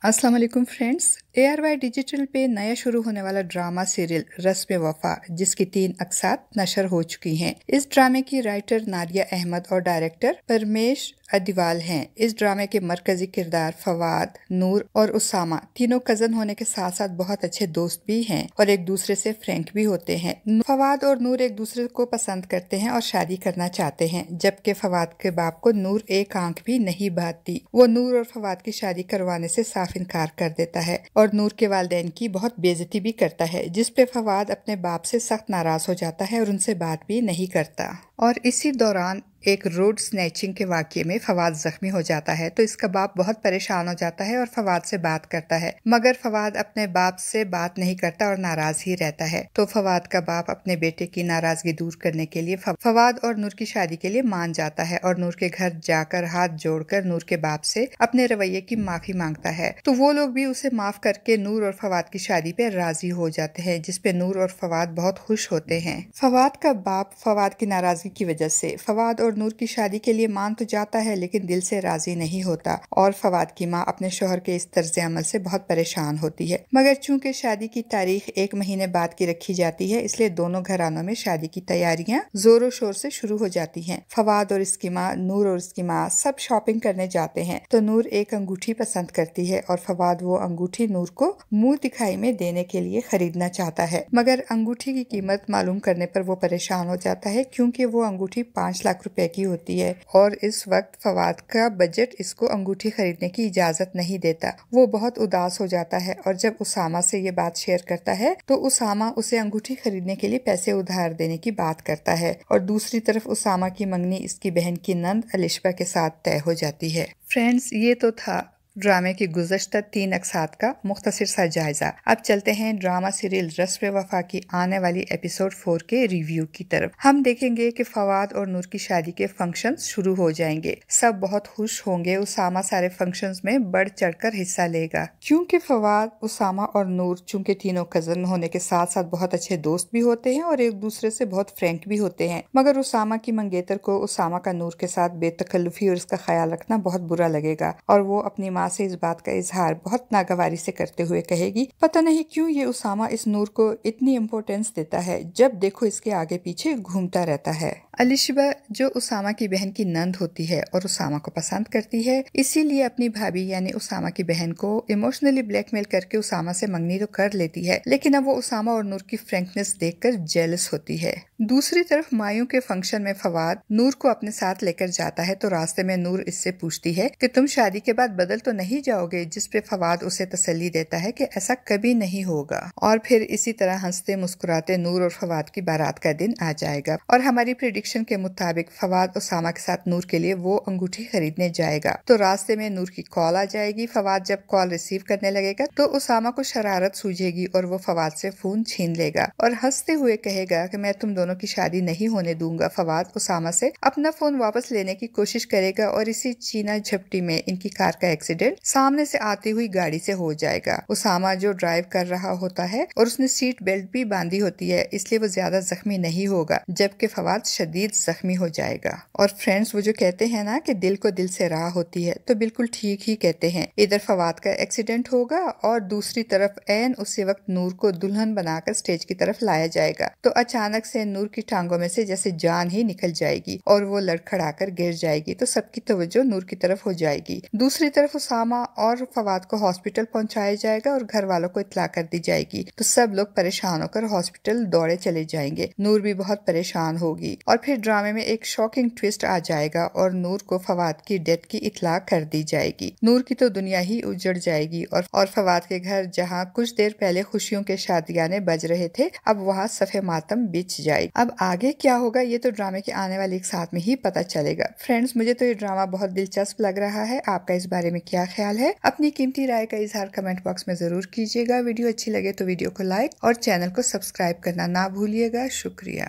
अस्सलाम वालेकुम friends. ARY digital पे नया शुरू होने वाला ड्रामा सीरियल रस्म वफा जिसकी 3 अक़सात नशर हो चुकी हैं। इस ड्रामे की राइटर नादिया अहमद और डायरेक्टर परमेश अदिवाल हैं। इस ड्रामे के मरकजी किरदार फवाद, नूर और उसामा तीनों कजन होने के साथ साथ बहुत अच्छे दोस्त भी हैं और एक दूसरे से फ्रैंक भी होते हैं। फवाद और नूर एक दूसरे को पसंद करते हैं और शादी करना चाहते हैं, जबकि फवाद के बाप को नूर एक आंख भी नहीं भाती। वो नूर और फवाद की शादी करवाने से साफ इनकार कर देता है और नूर के वालिदैन की बहुत बेइज्जती भी करता है, जिस पे फवाद अपने बाप से सख्त नाराज हो जाता है और उनसे बात भी नहीं करता। और इसी दौरान एक रोड स्नैचिंग के वाक़ये में फवाद जख्मी हो जाता है, तो इसका बाप बहुत परेशान हो जाता है और फवाद से बात करता है, मगर फवाद अपने बाप से बात नहीं करता और नाराज ही रहता है। तो फवाद का बाप अपने बेटे की नाराजगी दूर करने के लिए फवाद और नूर की शादी के लिए मान जाता है और नूर के घर जाकर हाथ जोड़कर नूर के बाप से अपने रवैये की माफी मांगता है। तो वो लोग भी उसे माफ करके नूर और फवाद की शादी पे राजी हो जाते हैं, जिसपे नूर और फवाद बहुत खुश होते हैं। फवाद का बाप फवाद की नाराजगी की वजह से फवाद और नूर की शादी के लिए मान तो जाता है, लेकिन दिल से राजी नहीं होता और फवाद की माँ अपने शोहर के इस तर्ज अमल से बहुत परेशान होती है। मगर चूंकि शादी की तारीख 1 महीने बाद की रखी जाती है, इसलिए दोनों घरानों में शादी की तैयारियां जोरों शोर से शुरू हो जाती हैं। फवाद और इसकी माँ, नूर और इसकी माँ सब शॉपिंग करने जाते हैं। तो नूर एक अंगूठी पसंद करती है और फवाद वो अंगूठी नूर को मुंह दिखाई में देने के लिए खरीदना चाहता है, मगर अंगूठी की कीमत मालूम करने पर वो परेशान हो जाता है, क्योंकि वो अंगूठी 5 लाख रुपए की होती है और इस वक्त फवाद का बजट इसको अंगूठी खरीदने की इजाजत नहीं देता। वो बहुत उदास हो जाता है और जब उसामा से ये बात शेयर करता है तो उसामा उसे अंगूठी खरीदने के लिए पैसे उधार देने की बात करता है और दूसरी तरफ उसामा की मंगनी इसकी बहन की नंद अलिशबा के साथ तय हो जाती है। फ्रेंड्स, ये तो था ड्रामे की गुज़श्ता 3 अक़सात का मुख्तसर सा जायजा। अब चलते हैं ड्रामा सीरियल रस्म वफा की आने वाली एपिसोड 4 के रिव्यू की तरफ। हम देखेंगे कि फवाद और नूर की शादी के फंक्शंस शुरू हो जाएंगे। सब बहुत खुश होंगे। उसामा सारे फंक्शंस में बढ़ चढ़कर हिस्सा लेगा, क्योंकि फवाद, उसामा और नूर चूंकि तीनों कजन होने के साथ साथ बहुत अच्छे दोस्त भी होते हैं और एक दूसरे से बहुत फ्रैंक भी होते हैं। मगर उसामा की मंगेतर को उसामा का नूर के साथ बेतकल्लुफी और इसका ख्याल रखना बहुत बुरा लगेगा और वो अपनी माँ से इस बात का इजहार बहुत नागवारी से करते हुए कहेगी, पता नहीं क्यों ये उसामा इस नूर को इतनी इम्पोर्टेंस देता है, जब देखो इसके आगे पीछे घूमता रहता है। अलिशबा, जो उसामा की बहन की नंद होती है और उसामा को पसंद करती है, इसीलिए अपनी भाभी यानी उसामा की बहन को इमोशनली ब्लैकमेल करके उसामा से मंगनी तो कर लेती है, लेकिन अब वो उसामा और नूर की फ्रैंकनेस देखकर जेलस होती है। दूसरी तरफ मायूं के फंक्शन में फवाद नूर को अपने साथ लेकर जाता है, तो रास्ते में नूर इससे पूछती है कि तुम शादी के बाद बदल तो नहीं जाओगे, जिस पे फवाद उसे तसल्ली देता है कि ऐसा कभी नहीं होगा। और फिर इसी तरह हंसते मुस्कुराते नूर और फवाद की बारात का दिन आ जाएगा और हमारी प्रेडिक्शन के मुताबिक फवाद उसामा के साथ नूर के लिए वो अंगूठी खरीदने जाएगा। तो रास्ते में नूर की कॉल आ जाएगी। फवाद जब कॉल रिसीव करने लगेगा तो उसामा को शरारत सूझेगी और वो फवाद से फोन छीन लेगा और हंसते हुए कहेगा कि मैं तुम दोनों की शादी नहीं होने दूंगा। फवाद उसामा से अपना फोन वापस लेने की कोशिश करेगा और इसी चीना झपटी में इनकी कार का एक्सीडेंट सामने से आती हुई गाड़ी से हो जाएगा। उसामा जो ड्राइव कर रहा होता है और उसने सीट बेल्ट भी बांधी होती है, इसलिए वो ज्यादा जख्मी नहीं होगा, जबकि फवाद शदीद जख्मी हो जाएगा। और फ्रेंड्स, वो जो कहते हैं ना कि दिल को दिल से राह होती है, तो बिल्कुल ठीक ही कहते हैं। इधर फवाद का एक्सीडेंट होगा और दूसरी तरफ ऐन उसी वक्त नूर को दुल्हन बनाकर स्टेज की तरफ लाया जाएगा, तो अचानक से नूर की टांगों में से जैसे जान ही निकल जाएगी और वो लड़खड़ाकर गिर जाएगी, तो सबकी तवज्जो नूर की तरफ हो जाएगी। दूसरी तरफ उसामा और फवाद को हॉस्पिटल पहुंचाया जाएगा और घर वालों को इत्तला कर दी जाएगी, तो सब लोग परेशान होकर हॉस्पिटल दौड़े चले जाएंगे। नूर भी बहुत परेशान होगी और फिर ड्रामे में एक शॉकिंग ट्विस्ट आ जाएगा और नूर को फवाद की डेथ की इत्तला कर दी जाएगी। नूर की तो दुनिया ही उजड़ जाएगी और फवाद के घर, जहां कुछ देर पहले खुशियों के शादियाने बज रहे थे, अब वहां सफे मातम बिछ जाएगी। अब आगे क्या होगा ये तो ड्रामे के आने वाले एक साथ में ही पता चलेगा। फ्रेंड्स, मुझे तो ये ड्रामा बहुत दिलचस्प लग रहा है। आपका इस बारे में क्या ख्याल है? अपनी कीमती राय का इजहार कमेंट बॉक्स में जरूर कीजिएगा। वीडियो अच्छी लगे तो वीडियो को लाइक और चैनल को सब्सक्राइब करना ना भूलिएगा। शुक्रिया।